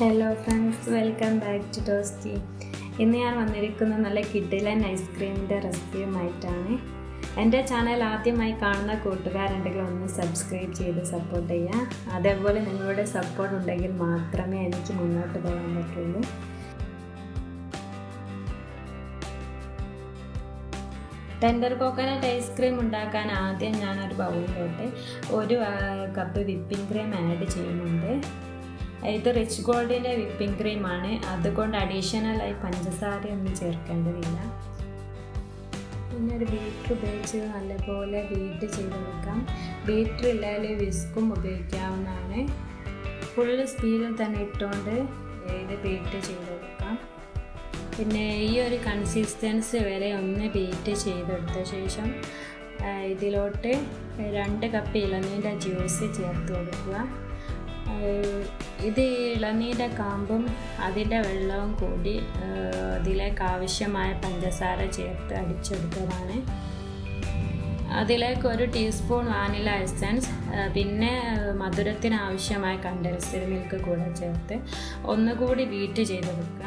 Hello friends, welcome back to Toasty. ഇന്ന് ഞാൻ വന്നിരിക്കുന്ന നല്ല കിഡിലൻ ഐസ്ക്രീമിൻ്റെ റെസിപ്പിയുമായിട്ടാണ്. എൻ്റെ ചാനൽ ആദ്യമായി കാണുന്ന കൂട്ടുകാരുണ്ടെങ്കിൽ ഒന്ന് സബ്സ്ക്രൈബ് ചെയ്ത് സപ്പോർട്ട് ചെയ്യുക. അതേപോലെ നിങ്ങളുടെ സപ്പോർട്ട് ഉണ്ടെങ്കിൽ മാത്രമേ എനിക്ക് മുന്നോട്ട് പോകാൻ പറ്റുള്ളൂ. ടെൻഡർ കോക്കനട്ട് ഐസ്ക്രീം ഉണ്ടാക്കാൻ ആദ്യം ഞാനൊരു ബൗളിലോട്ട് 1 കപ്പ് വിപ്പിംഗ് ക്രീം ആഡ് ചെയ്യുന്നുണ്ട്. ഇത് റിച്ച് ഗോൾഡിൻ്റെ വിപ്പിംഗ് ക്രീമാണ്, അതുകൊണ്ട് അഡീഷണലായി പഞ്ചസാരയൊന്നും ചേർക്കേണ്ടതില്ല. പിന്നെ ഒരു ബീറ്റർ ഉപയോഗിച്ച് നല്ലപോലെ ബീറ്റ് ചെയ്തെടുക്കാം. ബീറ്റർ ഇല്ലാതെ വിസ്കും ഉപയോഗിക്കാവുന്നതാണ്. ഫുൾ സ്പീഡിൽ തന്നെ ഇട്ടുകൊണ്ട് ഇത് ബീറ്റ് ചെയ്തെടുക്കാം. പിന്നെ ഈ ഒരു കൺസിസ്റ്റൻസി വരെ ഒന്ന് ബീറ്റ് ചെയ്തെടുത്ത ശേഷം ഇതിലോട്ട് 2 കപ്പ് ഇളനീരിൻ്റെ ജ്യൂസ് ചേർത്ത് കൊടുക്കുക. ഇത് ഇളനീരിൻ്റെ കാമ്പും അതിൻ്റെ വെള്ളവും കൂടി അതിലേക്ക് ആവശ്യമായ പഞ്ചസാര ചേർത്ത് അടിച്ചെടുത്തതാണ്. അതിലേക്ക് 1 ടീസ്പൂൺ വാനില എസൻസ്, പിന്നെ മധുരത്തിന് ആവശ്യമായ കണ്ടൻസ്ഡ് മിൽക്ക് കൂടെ ചേർത്ത് ഒന്നുകൂടി ബീറ്റ് ചെയ്തെടുക്കുക.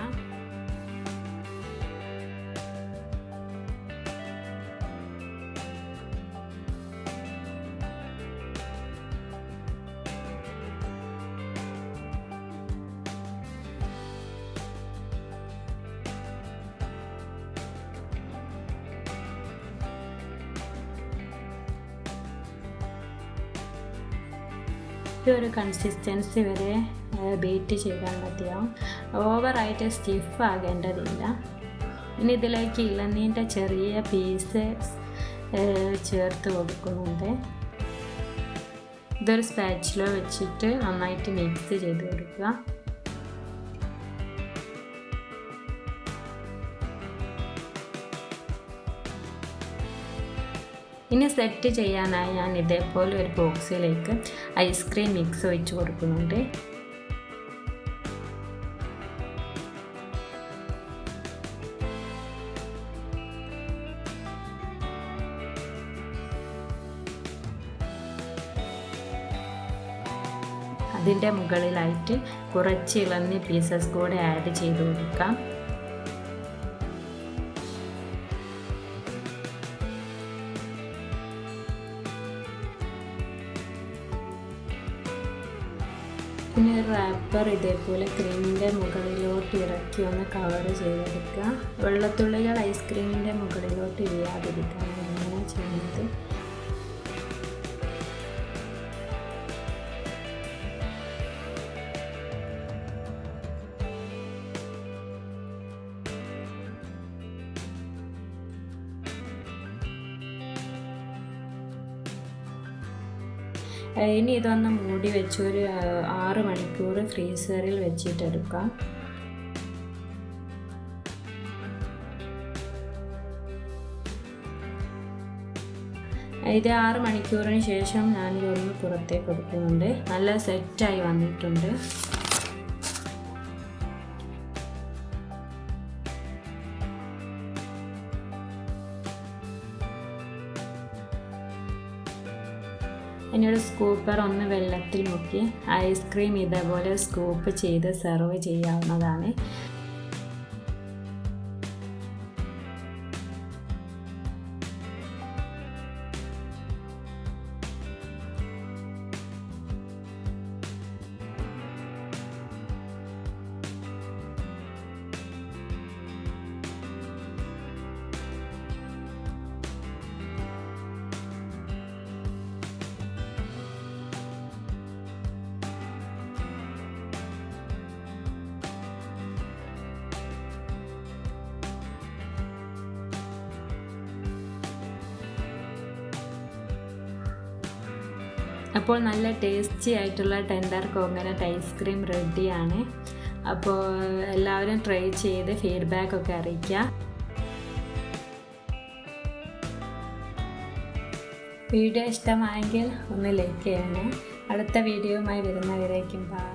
ഈ ഒരു കൺസിസ്റ്റൻസി വരെ ബീറ്റ് ചെയ്താൽ മതിയാവും. ഓവറായിട്ട് സ്റ്റിഫ് ആകേണ്ടതില്ല. ഇനി ഇതിലേക്ക് ഇളനീരിൻ്റെ ചെറിയ പീസ് ചേർത്ത് കൊടുക്കുന്നുണ്ട്. ഇതൊരു സ്പാച്ചിലോ വെച്ചിട്ട് നന്നായിട്ട് മിക്സ് ചെയ്ത് കൊടുക്കുക. ഇനി സെറ്റ് ചെയ്യാനായി ഞാൻ ഇതേപോലെ ഒരു ബോക്സിലേക്ക് ഐസ്ക്രീം മിക്സ് ഒഴിച്ച് കൊടുക്കുന്നുണ്ട്. അതിൻ്റെ മുകളിലായിട്ട് കുറച്ച് ഇളനീർ പീസസ് കൂടെ ആഡ് ചെയ്ത് കൊടുക്കാം. പിന്നെ റാപ്പർ ഇതേപോലെ ക്രീമിൻ്റെ മുകളിലോട്ട് ഇറക്കി ഒന്ന് കവർ ചെയ്തെടുക്കുക. വെള്ളത്തുള്ളികൾ ഐസ്ക്രീമിൻ്റെ മുകളിലോട്ട് ഇല്ലാതിരിക്കാൻ ഇങ്ങനെ ചെയ്യുന്നത്. ഇനി ഇതൊന്ന് മൂടി വെച്ച് ഒരു 6 മണിക്കൂർ ഫ്രീസറിൽ വെച്ചിട്ടെടുക്കാം. ഇത് 6 മണിക്കൂറിന് ശേഷം ഞാനിതൊന്ന് പുറത്തേക്ക് എടുക്കുന്നുണ്ട്. നല്ല സെറ്റായി വന്നിട്ടുണ്ട്. ഇനി ഒരു സ്കൂപ്പർ ഒന്ന് വെള്ളത്തിൽ മുക്കി ഐസ്ക്രീം ഇതേപോലെ സ്കൂപ്പ് ചെയ്ത് സെർവ് ചെയ്യാവുന്നതാണ്. അപ്പോൾ നല്ല ടേസ്റ്റി ആയിട്ടുള്ള ടെൻഡർ കോക്കനട്ട് ഐസ്ക്രീം റെഡിയാണ്. അപ്പോൾ എല്ലാവരും ട്രൈ ചെയ്ത് ഫീഡ്ബാക്കൊക്കെ അറിയിക്കുക. വീഡിയോ ഇഷ്ടമായെങ്കിൽ ഒന്ന് ലൈക്ക് ചെയ്യണേ. അടുത്ത വീഡിയോയുമായി വരുന്നവരേക്കും ബൈ.